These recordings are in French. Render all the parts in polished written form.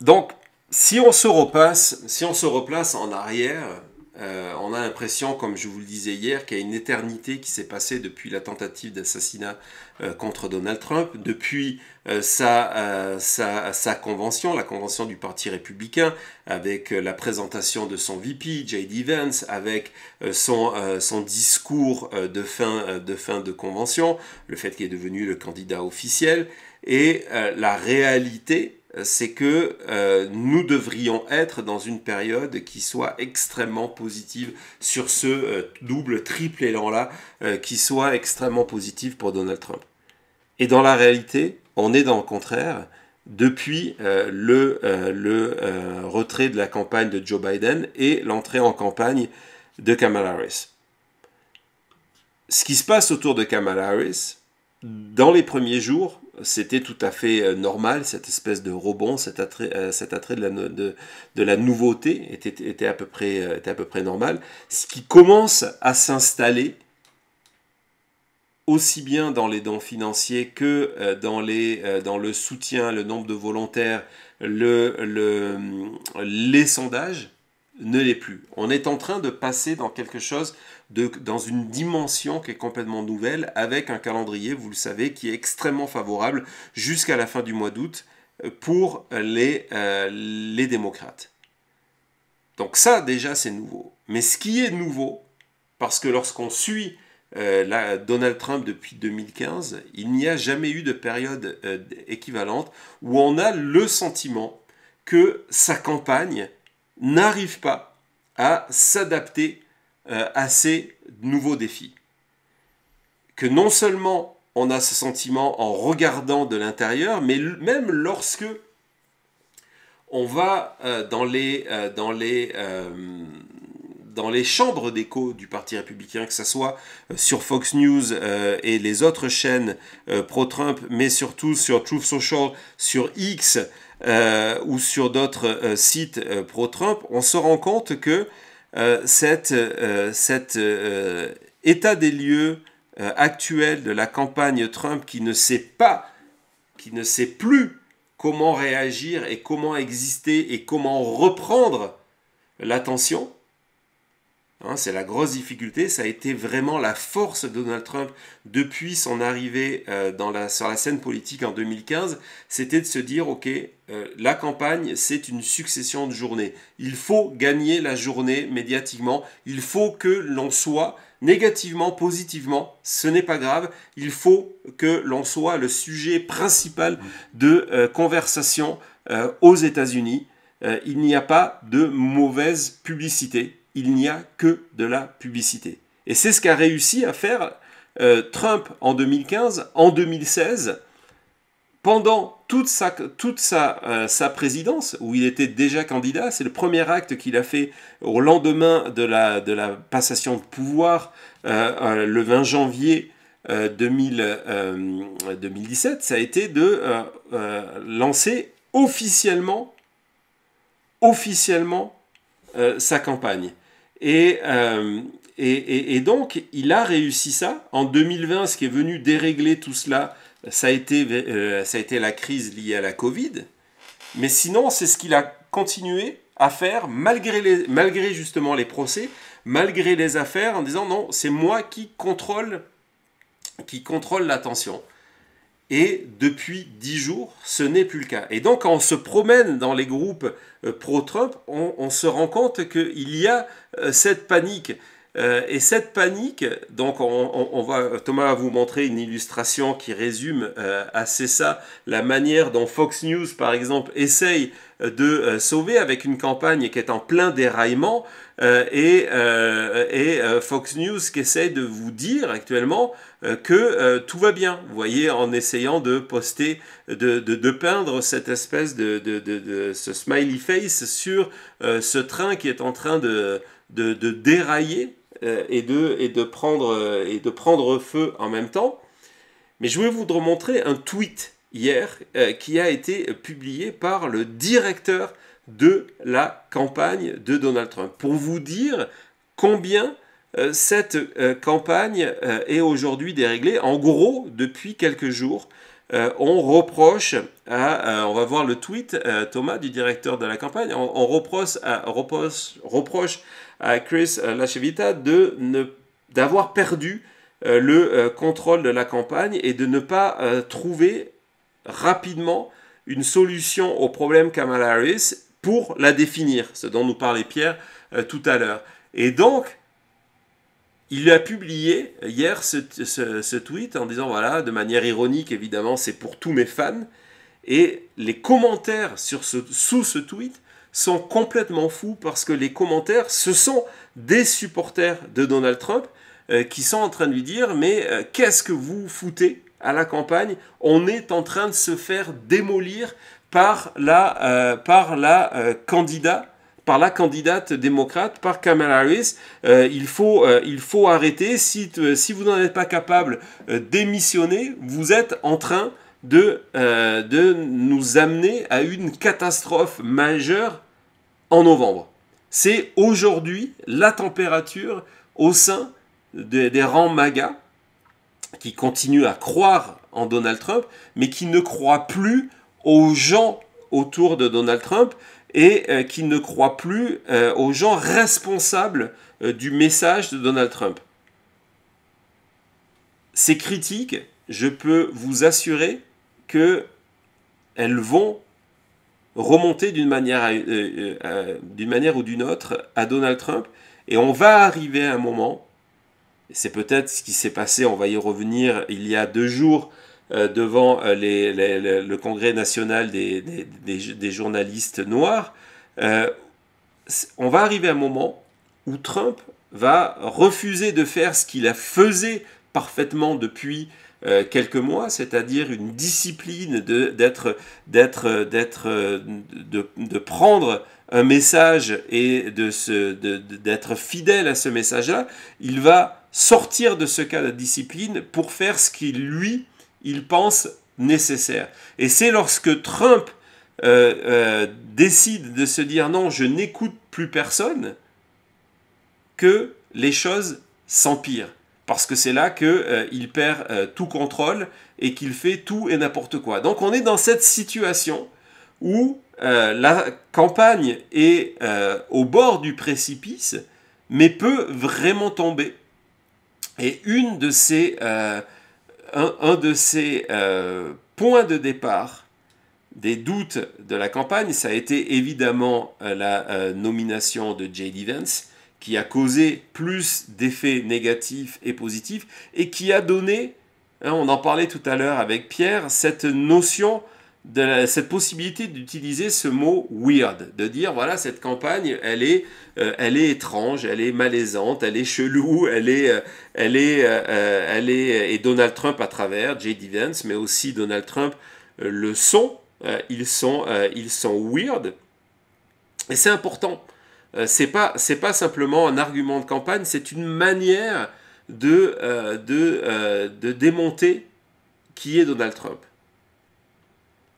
Donc, si on se replace en arrière, on a l'impression, comme je vous le disais hier, qu'il y a une éternité qui s'est passée depuis la tentative d'assassinat contre Donald Trump, depuis sa convention, la convention du Parti républicain, avec la présentation de son VP, J.D. Vance, avec son discours de fin de convention, le fait qu'il est devenu le candidat officiel, et la réalité, c'est que nous devrions être dans une période qui soit extrêmement positive sur ce double, triple élan-là, qui soit extrêmement positif pour Donald Trump. Et dans la réalité, on est dans le contraire depuis le retrait de la campagne de Joe Biden et l'entrée en campagne de Kamala Harris. Ce qui se passe autour de Kamala Harris, dans les premiers jours, c'était tout à fait normal, cette espèce de rebond, cet attrait de la nouveauté était à peu près normal. Ce qui commence à s'installer, aussi bien dans les dons financiers que dans le soutien, le nombre de volontaires, les sondages, ne l'est plus. On est en train de passer dans quelque chose, dans une dimension qui est complètement nouvelle, avec un calendrier, vous le savez, qui est extrêmement favorable jusqu'à la fin du mois d'août pour les démocrates. Donc ça, déjà, c'est nouveau. Mais ce qui est nouveau, parce que lorsqu'on suit Donald Trump depuis 2015, il n'y a jamais eu de période équivalente où on a le sentiment que sa campagne n'arrive pas à s'adapter à ces nouveaux défis. Que non seulement on a ce sentiment en regardant de l'intérieur, mais même lorsque on va dans les chambres d'écho du Parti républicain, que ce soit sur Fox News et les autres chaînes pro-Trump, mais surtout sur Truth Social, sur X ou sur d'autres sites pro-Trump, on se rend compte que cet état des lieux actuel de la campagne Trump qui ne sait plus comment réagir et comment exister et comment reprendre l'attention, c'est la grosse difficulté, ça a été vraiment la force de Donald Trump depuis son arrivée sur la scène politique en 2015, c'était de se dire, ok, la campagne, c'est une succession de journées. Il faut gagner la journée médiatiquement, il faut que l'on soit négativement, positivement, ce n'est pas grave, il faut que l'on soit le sujet principal de conversation aux États-Unis. Il n'y a pas de mauvaise publicité. Il n'y a que de la publicité. Et c'est ce qu'a réussi à faire Trump en 2015, en 2016, pendant toute sa présidence, où il était déjà candidat. C'est le premier acte qu'il a fait au lendemain de la passation de pouvoir le 20 janvier 2017. Ça a été de lancer officiellement sa campagne. Et donc, il a réussi ça. En 2020, ce qui est venu dérégler tout cela, ça a été la crise liée à la Covid. Mais sinon, c'est ce qu'il a continué à faire malgré justement les procès, malgré les affaires, en disant non, c'est moi qui contrôle l'attention. Et depuis 10 jours, ce n'est plus le cas. Et donc, quand on se promène dans les groupes pro-Trump, on se rend compte qu'il y a cette panique. Et cette panique, donc Thomas va vous montrer une illustration qui résume assez ça, la manière dont Fox News, par exemple, essaye de sauver avec une campagne qui est en plein déraillement, et Fox News qui essaye de vous dire actuellement que tout va bien. Vous voyez, en essayant de poster, de peindre cette espèce ce smiley face sur ce train qui est en train de dérailler et de prendre feu en même temps. Mais je vais vous montrer un tweet hier qui a été publié par le directeur de la campagne de Donald Trump pour vous dire combien cette campagne est aujourd'hui déréglée. En gros, depuis quelques jours, on reproche on va voir le tweet, Thomas, du directeur de la campagne, on reproche à Chris Lachevita d'avoir perdu le contrôle de la campagne et de ne pas trouver rapidement une solution au problème Kamala Harris pour la définir, ce dont nous parlait Pierre tout à l'heure. Et donc, il a publié hier ce tweet en disant, voilà, de manière ironique, évidemment, c'est pour tous mes fans. Et les commentaires sous ce tweet sont complètement fous parce que les commentaires, ce sont des supporters de Donald Trump qui sont en train de lui dire, mais qu'est-ce que vous foutez à la campagne? On est en train de se faire démolir par la candidate démocrate, par Kamala Harris. Il faut arrêter. Si vous n'en êtes pas capable, démissionnez. Vous êtes en train de nous amener à une catastrophe majeure en novembre. C'est aujourd'hui la température au sein des rangs MAGA qui continuent à croire en Donald Trump, mais qui ne croient plus aux gens autour de Donald Trump et qui ne croient plus aux gens responsables du message de Donald Trump. Ces critiques, je peux vous assurer qu'elles vont remonter d'une manière ou d'une autre à Donald Trump, et on va arriver à un moment, c'est peut-être ce qui s'est passé, on va y revenir, il y a 2 jours, devant le Congrès national des journalistes noirs, on va arriver à un moment où Trump va refuser de faire ce qu'il a faisait parfaitement depuis quelques mois, c'est-à-dire une discipline de prendre un message et d'être fidèle à ce message-là. Il va sortir de ce cas de discipline pour faire ce qu'il il pense nécessaire. Et c'est lorsque Trump décide de se dire non, je n'écoute plus personne, que les choses s'empirent. Parce que c'est là qu'il perd tout contrôle et qu'il fait tout et n'importe quoi. Donc on est dans cette situation où la campagne est au bord du précipice, mais peut vraiment tomber. Et un de ces points de départ des doutes de la campagne, ça a été évidemment la nomination de J.D. Vance, qui a causé plus d'effets négatifs et positifs, et qui a donné, on en parlait tout à l'heure avec Pierre, cette notion, cette possibilité d'utiliser ce mot « weird », de dire, voilà, cette campagne, elle est étrange, elle est malaisante, elle est chelou, et Donald Trump à travers, J.D. Vance, mais aussi Donald Trump le sont, ils sont weird, et c'est important. C'est pas simplement un argument de campagne, c'est une manière de démonter qui est Donald Trump.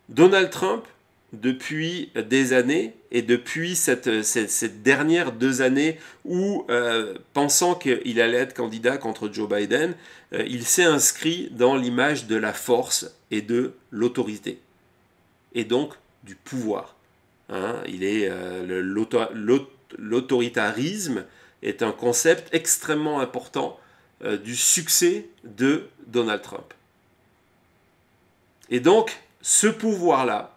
Donald Trump, depuis des années, et depuis cette dernière 2 années où, pensant qu'il allait être candidat contre Joe Biden, il s'est inscrit dans l'image de la force et de l'autorité, et donc du pouvoir. L'autoritarisme est un concept extrêmement important du succès de Donald Trump. Et donc, ce pouvoir-là,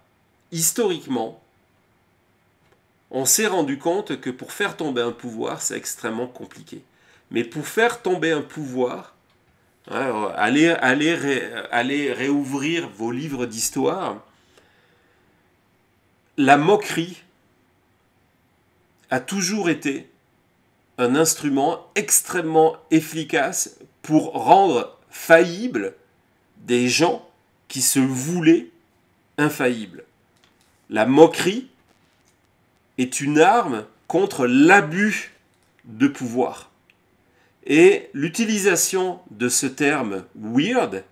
historiquement, on s'est rendu compte que pour faire tomber un pouvoir, c'est extrêmement compliqué. Mais pour faire tomber un pouvoir, allez réouvrir vos livres d'histoire, la moquerie a toujours été un instrument extrêmement efficace pour rendre faillibles des gens qui se voulaient infaillibles. La moquerie est une arme contre l'abus de pouvoir. Et l'utilisation de ce terme « weird »,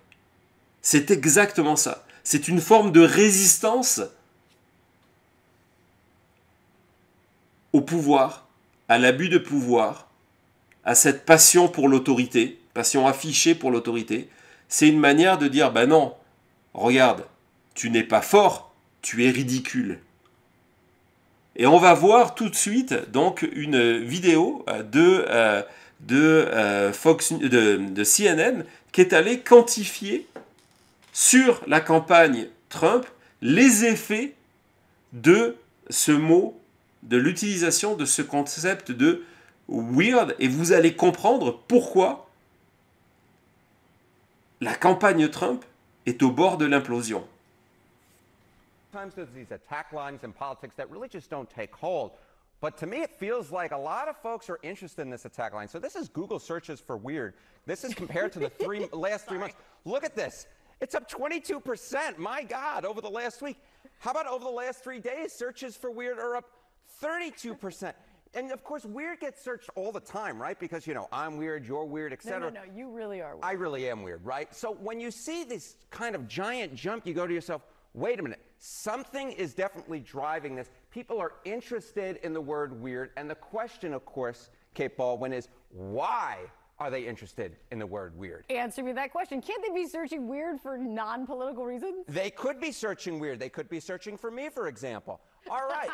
c'est exactement ça. C'est une forme de résistance au pouvoir, à l'abus de pouvoir, à cette passion pour l'autorité, passion affichée pour l'autorité. C'est une manière de dire, ben non, regarde, tu n'es pas fort, tu es ridicule. Et on va voir tout de suite donc une vidéo de CNN qui est allée quantifier sur la campagne Trump les effets de ce mot, de l'utilisation de ce concept de weird, et vous allez comprendre pourquoi la campagne Trump est au bord de l'implosion. Sometimes there's these attack lines in politics that really just don't take hold. But to me, it feels like a lot of folks are interested in this attack line. So this is Google searches for weird. This is compared to the last 3 months. Look at this. It's up 22%, my God, over the last week. How about over the last 3 days? Searches for weird are up 32%. And of course, weird gets searched all the time, right? Because, you know, I'm weird, you're weird, etc. No, you really are weird. I really am weird, right? So when you see this kind of giant jump, you go to yourself, wait a minute, something is definitely driving this. People are interested in the word weird. And the question, of course, Kate Baldwin, is why are they interested in the word weird? Answer me that question. Can't they be searching weird for non-political reasons? They could be searching weird. They could be searching for me, for example. All right.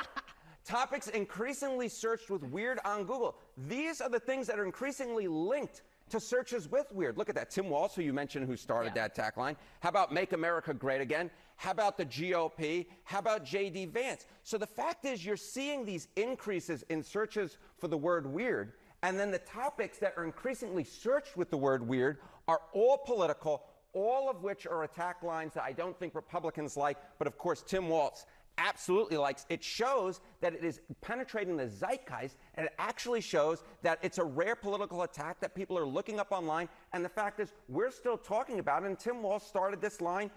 Topics increasingly searched with weird on Google. These are the things that are increasingly linked to searches with weird. Look at that. Tim Walz, who you mentioned, who started that tagline. How about Make America Great Again? How about the GOP? How about J.D. Vance? So the fact is you're seeing these increases in searches for the word weird, and then the topics that are increasingly searched with the word weird are all political, all of which are attack lines that I don't think Republicans like, but of course Tim Walz absolutely likes. It shows that it is penetrating the zeitgeist, and it actually shows that it's a rare political attack that people are looking up online. And the fact is, we're still talking about it. And Tim Walz started this line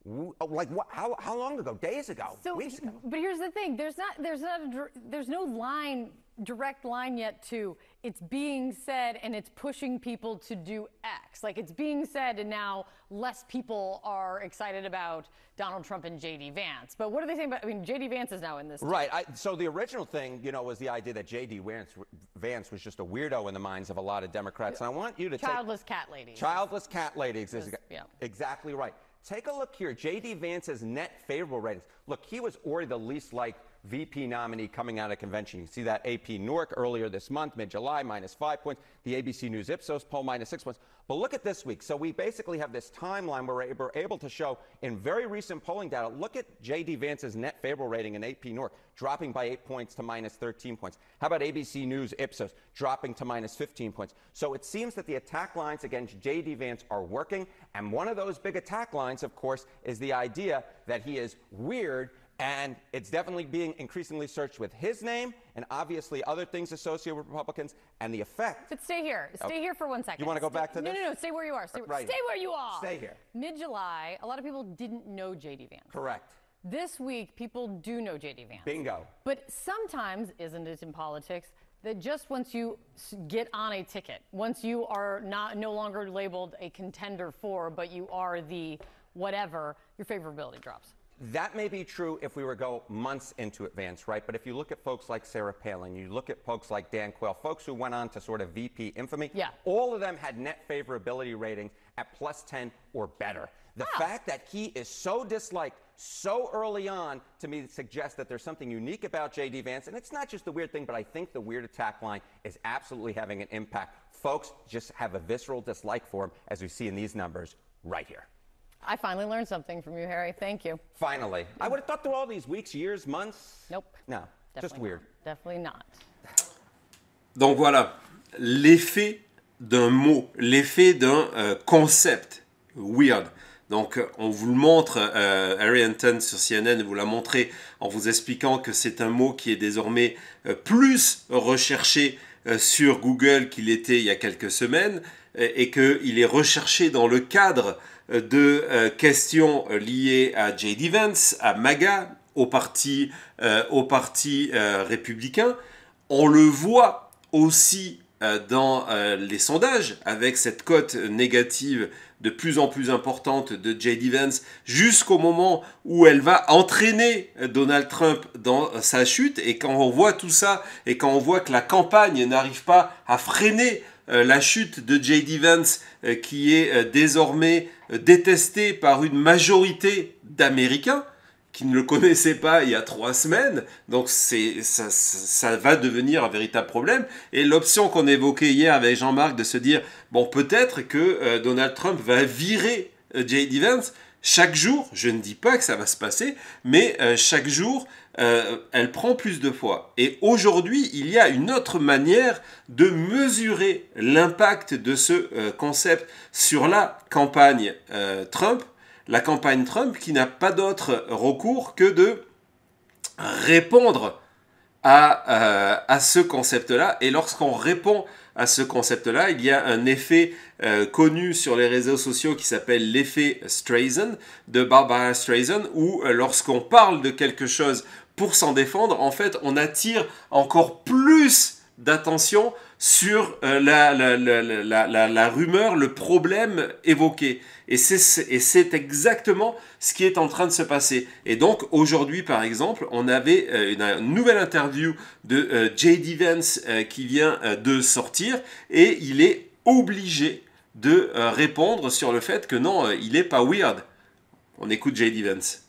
like what? How long ago? Days ago? Weeks ago? But here's the thing: there's no direct line yet to it's being said and it's pushing people to do X. Like it's being said and now less people are excited about Donald Trump and J.D. Vance. But what are they saying about? I mean, J.D. Vance is now in this. Right. So the original thing, you know, was the idea that J.D. Vance was just a weirdo in the minds of a lot of Democrats. And I want you to childless cat lady. Childless cat ladies is yeah. Exactly right. Take a look here. J.D. Vance's net favorable ratings. Look, he was already the least liked VP nominee coming out of convention. You see that AP Newark earlier this month, mid-July, -5 points. The ABC News Ipsos poll, -6 points. But look at this week. So we basically have this timeline where we're able to show in very recent polling data, look at J.D. Vance's net favorable rating in AP Newark, dropping by 8 points to -13 points. How about ABC News Ipsos, dropping to -15 points? So it seems that the attack lines against J.D. Vance are working. And one of those big attack lines, of course, is the idea that he is weird. And it's definitely being increasingly searched with his name and obviously other things associated with Republicans and the effect. But stay here. Stay here for 1 second. You want to go back to this? No. Stay where you are. Stay where you are. Stay here. Mid-July, a lot of people didn't know J.D. Vance. Correct. This week, people do know J.D. Vance. Bingo. But sometimes, isn't it in politics, that just once you get on a ticket, once you are no longer labeled a contender for, but you are the whatever, your favorability drops. That may be true if we were to go months into advance, right? But if you look at folks like Sarah Palin, you look at folks like Dan Quayle, folks who went on to sort of VP infamy, all of them had net favorability ratings at +10 or better. The fact that he is so disliked so early on, to me, suggests that there's something unique about J.D. Vance. And it's not just the weird thing, but I think the weird attack line is absolutely having an impact. Folks just have a visceral dislike for him, as we see in these numbers right here. I finally learned something from you, Harry. Thank you. Finally. I would have thought through all these weeks, years, months. Nope. No, just weird. Definitely not. Donc voilà, l'effet d'un mot, l'effet d'un concept, weird. Donc on vous le montre, Harry Enten sur CNN vous l'a montré en vous expliquant que c'est un mot qui est désormais plus recherché sur Google qu'il était il y a quelques semaines et qu'il est recherché dans le cadre de questions liées à J.D. Vance, à MAGA, au parti républicain. On le voit aussi dans les sondages, avec cette cote négative de plus en plus importante de J.D. Vance, jusqu'au moment où elle va entraîner Donald Trump dans sa chute. Et quand on voit tout ça, et quand on voit que la campagne n'arrive pas à freiner la chute de J.D. Vance, qui est désormais détesté par une majorité d'Américains qui ne le connaissaient pas il y a 3 semaines. Donc ça va devenir un véritable problème. Et l'option qu'on évoquait hier avec Jean-Marc de se dire, bon, peut-être que Donald Trump va virer J.D. Vance. Chaque jour, je ne dis pas que ça va se passer, mais chaque jour, elle prend plus de poids. Et aujourd'hui, il y a une autre manière de mesurer l'impact de ce concept sur la campagne Trump. La campagne Trump qui n'a pas d'autre recours que de répondre à ce concept-là. Et lorsqu'on répond à ce concept-là, il y a un effet connu sur les réseaux sociaux qui s'appelle l'effet Streisand, de Barbara Streisand, où lorsqu'on parle de quelque chose pour s'en défendre, en fait, on attire encore plus d'attention sur la rumeur, le problème évoqué. Et c'est exactement ce qui est en train de se passer. Et donc, aujourd'hui, par exemple, on avait une nouvelle interview de J.D. Vance qui vient de sortir, et il est obligé de répondre sur le fait que non, il n'est pas weird. On écoute J.D. Vance.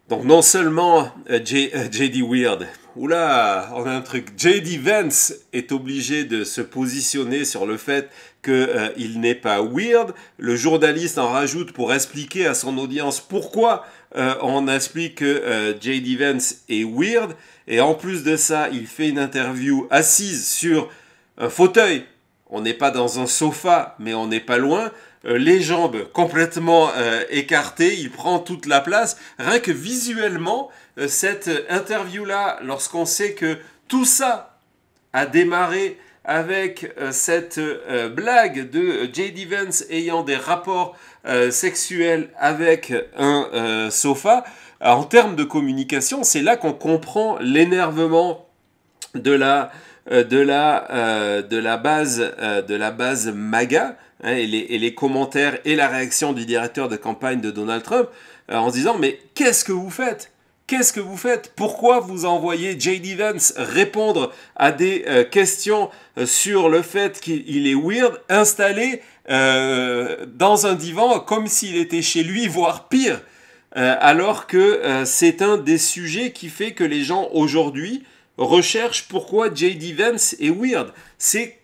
Donc non seulement J.D. Weird, oula, on a un truc. J.D. Vance est obligé de se positionner sur le fait qu'il n'est pas weird. Le journaliste en rajoute pour expliquer à son audience pourquoi on explique que J.D. Vance est weird. Et en plus de ça, il fait une interview assise sur un fauteuil. On n'est pas dans un sofa, mais on n'est pas loin. Les jambes complètement écartées, il prend toute la place. Rien que visuellement, cette interview-là, lorsqu'on sait que tout ça a démarré avec cette blague de J.D. Vance ayant des rapports sexuels avec un sofa, en termes de communication, c'est là qu'on comprend l'énervement de la base MAGA, hein, et les commentaires et la réaction du directeur de campagne de Donald Trump en se disant, mais qu'est-ce que vous faites ? Qu'est-ce que vous faites ? Pourquoi vous envoyez J.D. Vance répondre à des questions sur le fait qu'il est weird, installé dans un divan comme s'il était chez lui, voire pire, alors que c'est un des sujets qui fait que les gens aujourd'hui recherchent pourquoi J.D. Vance est weird. C'est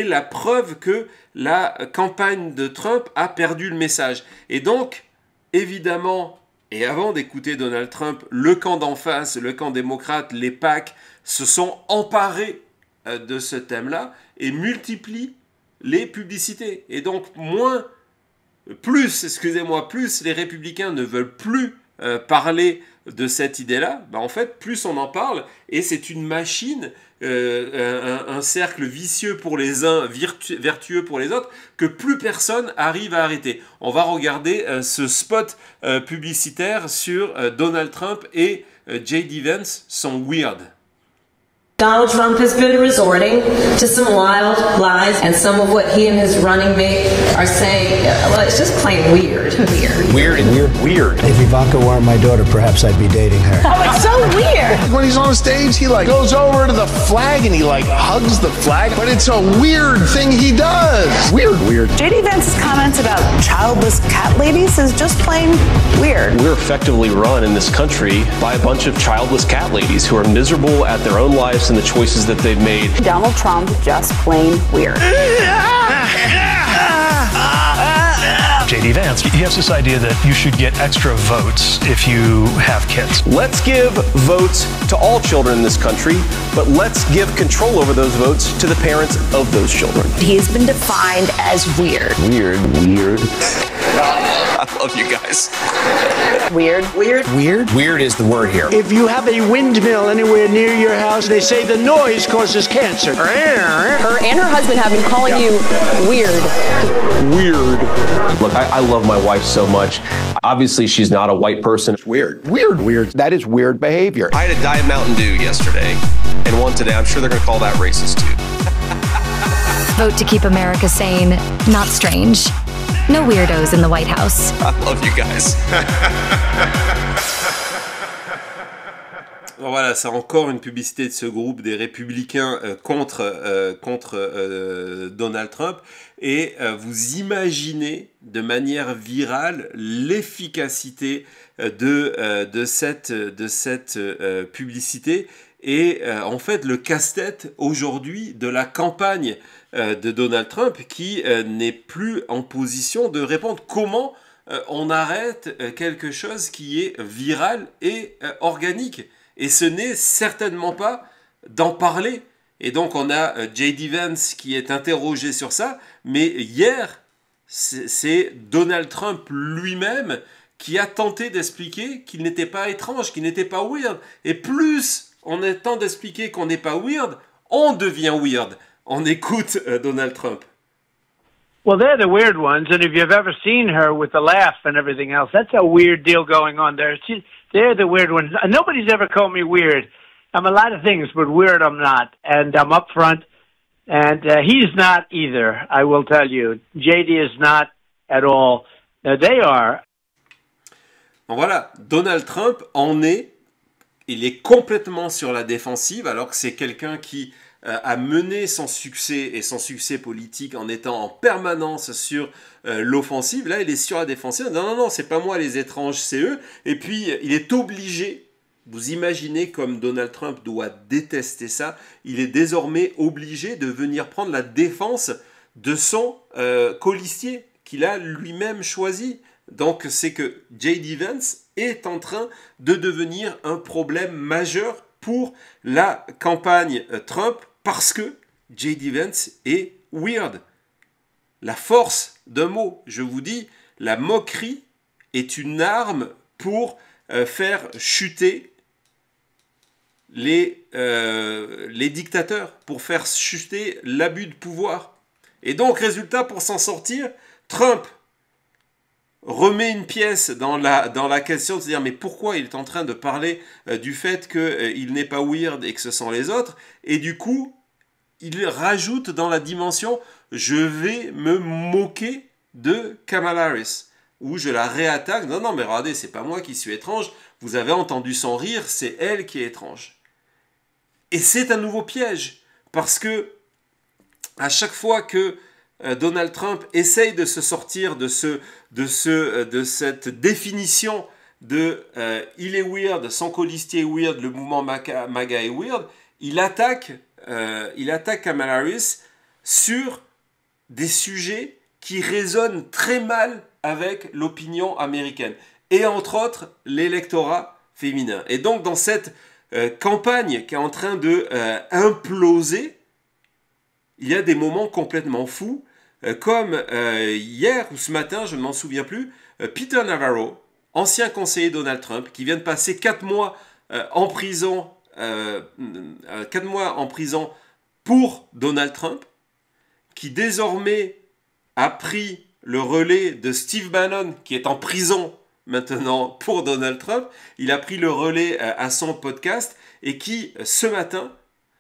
la preuve que la campagne de Trump a perdu le message. Et donc, évidemment, et avant d'écouter Donald Trump, le camp d'en face, le camp démocrate, les PAC, se sont emparés de ce thème-là et multiplient les publicités. Et donc, plus les républicains ne veulent plus parler de cette idée-là, en fait, plus on en parle, et c'est une machine, un cercle vicieux pour les uns, vertueux pour les autres, que plus personne arrive à arrêter. On va regarder ce spot publicitaire sur Donald Trump et J.D. Vance sont weird. Donald Trump has been resorting to some wild lies, and some of what he and his running mate are saying, well, it's just plain weird. Weird. If Ivanka weren't my daughter, perhaps I'd be dating her. Oh, it's so weird. When he's on stage, he goes over to the flag and he hugs the flag, but it's a weird thing he does. Weird. J.D. Vance's comments about childless cat ladies is just plain weird. We're effectively run in this country by a bunch of childless cat ladies who are miserable at their own lives and the choices that they've made. Donald Trump, just plain weird. J.D. Vance, he has this idea that you should get extra votes if you have kids. Let's give votes to all children in this country, but let's give control over those votes to the parents of those children. He has been defined as weird. Weird. I love you guys. Weird. Weird is the word here. If you have a windmill anywhere near your house, they say the noise causes cancer. Her and her husband have been calling you weird. Look, I love my wife so much. Obviously, she's not a white person. Weird. That is weird behavior. I had a Diet Mountain Dew yesterday, and one today. I'm sure they're going to call that racist too. Vote to keep America sane, not strange. No weirdos in the White House. I love you guys. Voilà, c'est encore une publicité de ce groupe des républicains contre Donald Trump. Et vous imaginez de manière virale l'efficacité de cette publicité. Et en fait, le casse-tête aujourd'hui de la campagne de Donald Trump qui n'est plus en position de répondre comment on arrête quelque chose qui est viral et organique. Et ce n'est certainement pas d'en parler. Et donc on a J.D. Vance qui est interrogé sur ça, mais hier, c'est Donald Trump lui-même qui a tenté d'expliquer qu'il n'était pas étrange, qu'il n'était pas weird. Et plus on a temps d'expliquer qu'on n'est pas weird, on devient weird. On écoute Donald Trump. Well, they're the weird ones, and if you've ever seen her with the laugh and everything else, that's a weird deal going on there. They're the weird ones. Nobody's ever called me weird. I'm a lot of things, but weird I'm not, and I'm up front, and he's not either, I will tell you. JD is not at all. They are. Voilà, Donald Trump il est complètement sur la défensive, alors que c'est quelqu'un qui a mené son succès et son succès politique en étant en permanence sur l'offensive. Là, il est sur la défensive. Non, c'est pas moi les étranges, c'est eux. Et puis, il est obligé, vous imaginez comme Donald Trump doit détester ça, il est désormais obligé de venir prendre la défense de son colistier qu'il a lui-même choisi. Donc, c'est que J.D. Vance est en train de devenir un problème majeur pour la campagne Trump parce que J.D. Vance est weird. La force d'un mot, je vous dis, la moquerie est une arme pour faire chuter les dictateurs, pour faire chuter l'abus de pouvoir. Et donc, résultat, pour s'en sortir, Trump remet une pièce dans la question de se dire mais pourquoi il est en train de parler du fait qu'il n'est pas weird et que ce sont les autres, et du coup il rajoute dans la dimension je vais me moquer de Kamala Harris, ou je la réattaque, non mais regardez, c'est pas moi qui suis étrange, vous avez entendu son rire, c'est elle qui est étrange. Et c'est un nouveau piège, parce que à chaque fois que Donald Trump essaye de se sortir de cette définition de il est weird, son colistier est weird, le mouvement MAGA est weird, il attaque Kamala Harris sur des sujets qui résonnent très mal avec l'opinion américaine, et entre autres l'électorat féminin. Et donc dans cette campagne qui est en train de imploser, il y a des moments complètement fous, comme hier ou ce matin, je ne m'en souviens plus, Peter Navarro, ancien conseiller Donald Trump, qui vient de passer 4 mois en prison, 4 mois en prison pour Donald Trump, qui désormais a pris le relais de Steve Bannon, qui est en prison maintenant pour Donald Trump. Il a pris le relais à son podcast et qui, ce matin,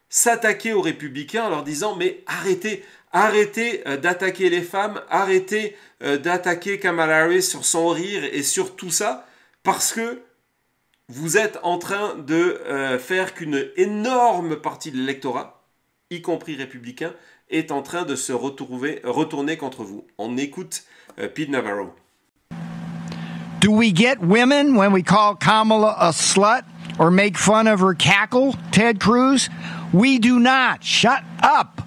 s'attaquait aux républicains en leur disant « Mais arrêtez d'attaquer les femmes, arrêtez d'attaquer Kamala Harris sur son rire et sur tout ça, parce que vous êtes en train de faire qu'une énorme partie de l'électorat, y compris républicain, est en train de se retourner contre vous. » On écoute Pete Navarro. Do we get women when we call Kamala a slut or make fun of her cackle, Ted Cruz? We do not. Shut up.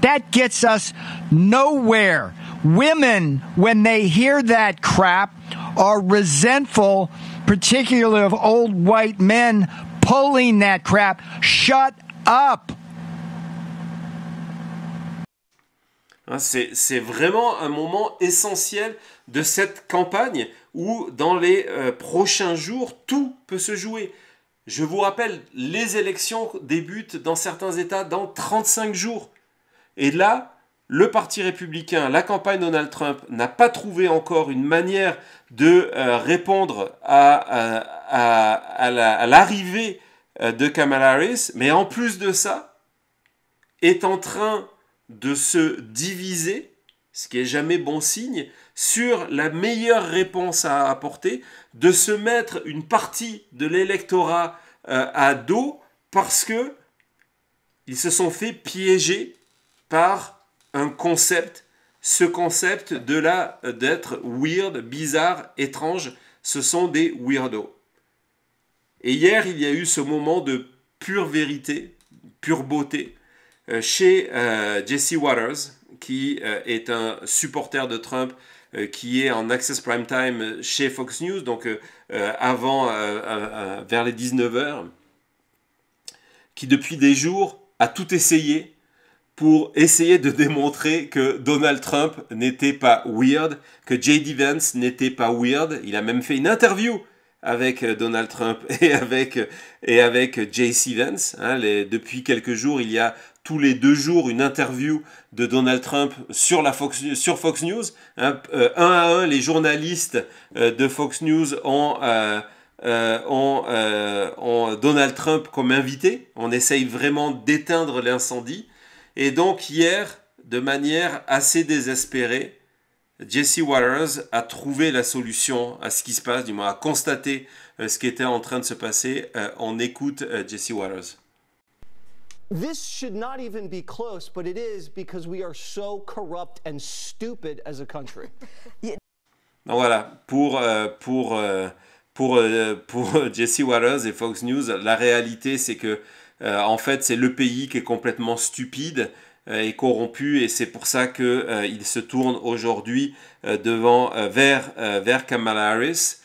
That gets us nowhere. Women, when they hear that crap, are resentful, particularly of old white men pulling that crap. Shut up. C'est vraiment un moment essentiel de cette campagne où dans les prochains jours, tout peut se jouer. Je vous rappelle, les élections débutent dans certains États dans 35 jours. Et là, le Parti républicain, la campagne Donald Trump n'a pas trouvé encore une manière de répondre à l'arrivée de Kamala Harris, mais en plus de ça, est en train de se diviser, ce qui est jamais bon signe, sur la meilleure réponse à apporter, de se mettre une partie de l'électorat à dos parce que ils se sont fait piéger par un concept, ce concept d'être weird, bizarre, étrange. Ce sont des weirdos. Et hier, il y a eu ce moment de pure vérité, pure beauté, chez Jesse Waters, qui est un supporter de Trump, qui est en Access Prime Time chez Fox News, donc vers les 19h, qui depuis des jours a tout essayé pour essayer de démontrer que Donald Trump n'était pas weird, que J.D. Vance n'était pas weird. Il a même fait une interview avec Donald Trump et avec J.C. Vance. Depuis quelques jours, il y a tous les 2 jours une interview de Donald Trump sur Fox News. Un à un, les journalistes de Fox News ont Donald Trump comme invité. On essaye vraiment d'éteindre l'incendie. Et donc hier, de manière assez désespérée, Jesse Waters a trouvé la solution à ce qui se passe, du moins a constaté ce qui était en train de se passer. On écoute Jesse Waters. This should not even be close, but it is because we are so corrupt and stupid as a country. Donc voilà, pour Jesse Waters et Fox News, la réalité c'est que en fait c'est le pays qui est complètement stupide et corrompu, et c'est pour ça qu'il se tourne aujourd'hui vers Kamala Harris.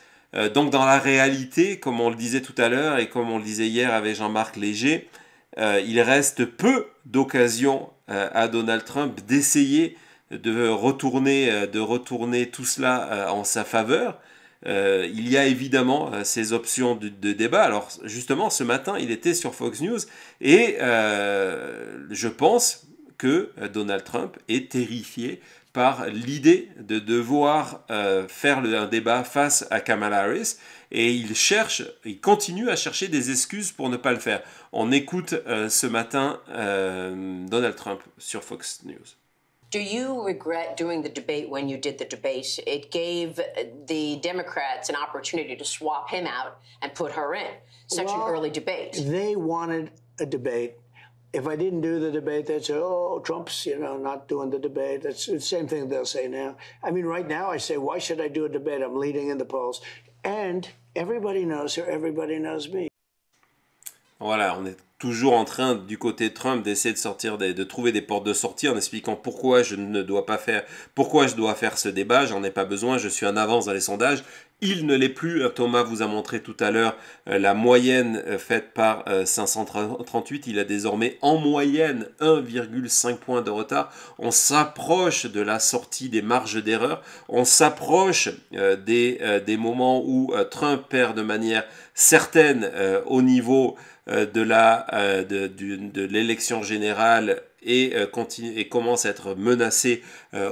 Donc dans la réalité, comme on le disait tout à l'heure et comme on le disait hier avec Jean-Marc Léger, il reste peu d'occasions à Donald Trump d'essayer de retourner tout cela en sa faveur. Il y a évidemment ces options de débat. Alors justement, ce matin, il était sur Fox News et je pense que Donald Trump est terrifié par l'idée de devoir faire un débat face à Kamala Harris, et il continue à chercher des excuses pour ne pas le faire. On écoute ce matin Donald Trump sur Fox News. Do you regret doing the debate when you did the debate? It gave the Democrats an opportunity to swap him out and put her in. Such an early debate. They wanted a debate. If I didn't do the debate, they'd say, oh, Trump's, not doing the debate. That's the same thing they'll say now. I mean, right now I say, why should I do a debate? I'm leading in the polls. And everybody knows her, everybody knows me. Voilà, on est toujours en train, du côté de Trump, d'essayer de trouver des portes de sortie en expliquant pourquoi je dois faire ce débat, j'en ai pas besoin, je suis en avance dans les sondages. Il ne l'est plus. Thomas vous a montré tout à l'heure la moyenne faite par 538. Il a désormais en moyenne 1,5 point de retard. On s'approche de la sortie des marges d'erreur. On s'approche des moments où Trump perd de manière certaine au niveau de l'élection générale et commence à être menacé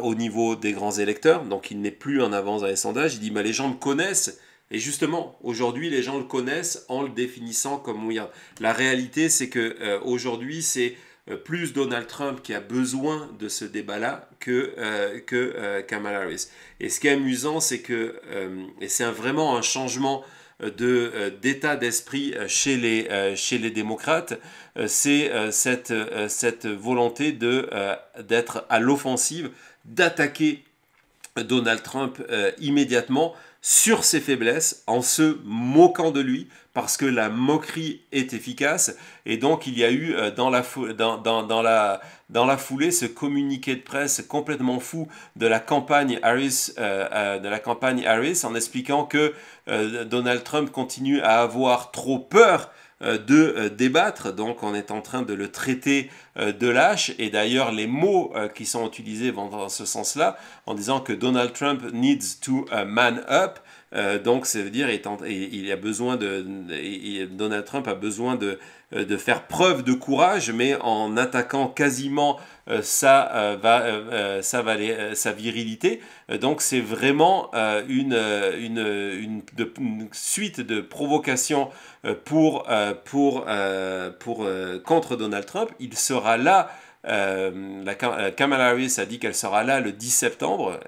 au niveau des grands électeurs. Donc il n'est plus en avance dans les sondages. Il dit les gens me connaissent, et justement aujourd'hui les gens le connaissent en le définissant comme weird. La réalité c'est que aujourd'hui c'est plus Donald Trump qui a besoin de ce débat-là que Kamala Harris. Et ce qui est amusant, c'est que et c'est vraiment un changement d'état d'esprit chez les démocrates, c'est cette volonté d'être à l'offensive, d'attaquer Donald Trump immédiatement sur ses faiblesses, en se moquant de lui, parce que la moquerie est efficace. Et donc il y a eu dans la foulée ce communiqué de presse complètement fou de la campagne Harris, en expliquant que Donald Trump continue à avoir trop peur de débattre, donc on est en train de le traiter de lâche, et d'ailleurs les mots qui sont utilisés vont dans ce sens-là, en disant que Donald Trump needs to man up, donc ça veut dire Donald Trump a besoin de faire preuve de courage, mais en attaquant quasiment sa virilité. Donc c'est vraiment une suite de provocations contre Donald Trump. Il sera là Kamala Harris a dit qu'elle sera là le 10 septembre,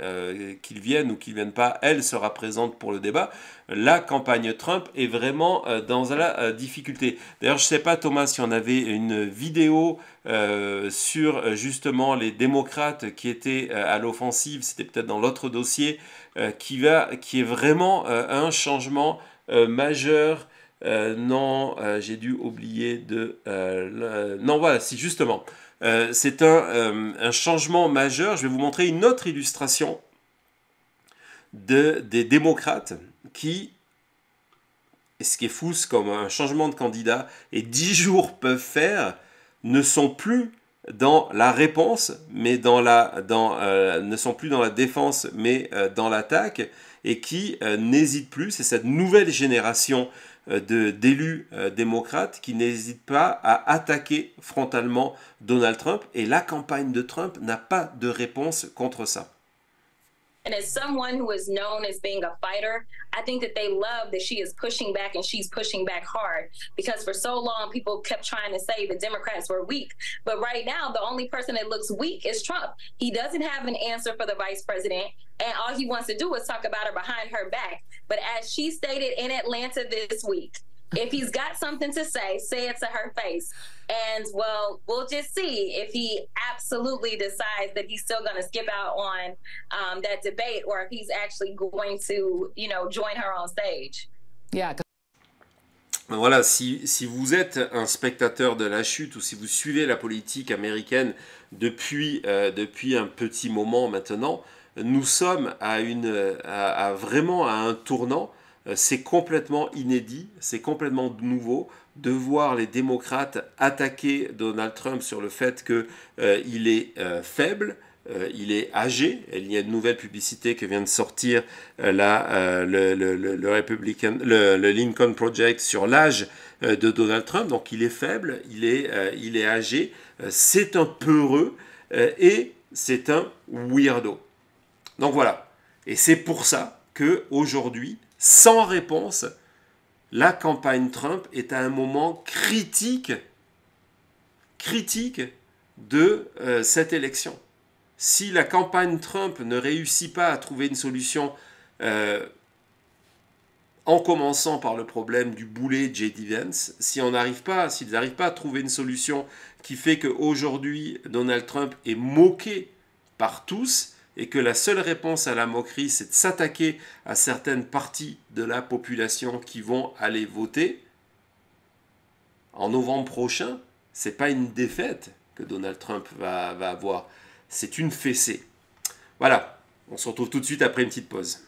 qu'il vienne ou qu'il ne vienne pas, elle sera présente pour le débat. La campagne Trump est vraiment dans la difficulté. D'ailleurs, je ne sais pas, Thomas, si on avait une vidéo sur justement les démocrates qui étaient à l'offensive, c'était peut-être dans l'autre dossier, qui est vraiment un changement majeur. Non, j'ai dû oublier de... non, voilà, si justement... c'est un changement majeur. Je vais vous montrer une autre illustration des démocrates qui, ce qui est fou, c'est comme un changement de candidat et 10 jours peuvent faire, ne sont plus dans la réponse, mais ne sont plus dans la défense, mais dans l'attaque, et qui n'hésitent plus. C'est cette nouvelle génération d'élus démocrates qui n'hésitent pas à attaquer frontalement Donald Trump, et la campagne de Trump n'a pas de réponse contre ça. And as someone who is known as being a fighter, I think that they love that she is pushing back, and she's pushing back hard, because for so long people kept trying to say the Democrats were weak. But right now, the only person that looks weak is Trump. He doesn't have an answer for the vice president, and all he wants to do is talk about her behind her back. But as she stated in Atlanta this week, if he's got something to say it to her face. And, well, we'll just see if he absolutely decides that he's still going to skip out on that debate, or if he's actually going to, you know, join her on stage. Yeah. Voilà, si vous êtes un spectateur de la chute, ou si vous suivez la politique américaine depuis un petit moment maintenant, nous sommes vraiment à un tournant. C'est complètement inédit, c'est complètement nouveau de voir les démocrates attaquer Donald Trump sur le fait qu'il est faible, il est âgé. Il y a une nouvelle publicité qui vient de sortir, le Lincoln Project, sur l'âge de Donald Trump. Donc il est faible, il est âgé, c'est un peureux et c'est un weirdo. Donc voilà, et c'est pour ça qu'aujourd'hui, sans réponse, la campagne Trump est à un moment critique de cette élection. Si la campagne Trump ne réussit pas à trouver une solution en commençant par le problème du boulet J.D. Vance, s'ils n'arrivent pas à trouver une solution qui fait qu'aujourd'hui Donald Trump est moqué par tous, et que la seule réponse à la moquerie, c'est de s'attaquer à certaines parties de la population qui vont aller voter, en novembre prochain, ce n'est pas une défaite que Donald Trump va avoir, c'est une fessée. Voilà, on se retrouve tout de suite après une petite pause.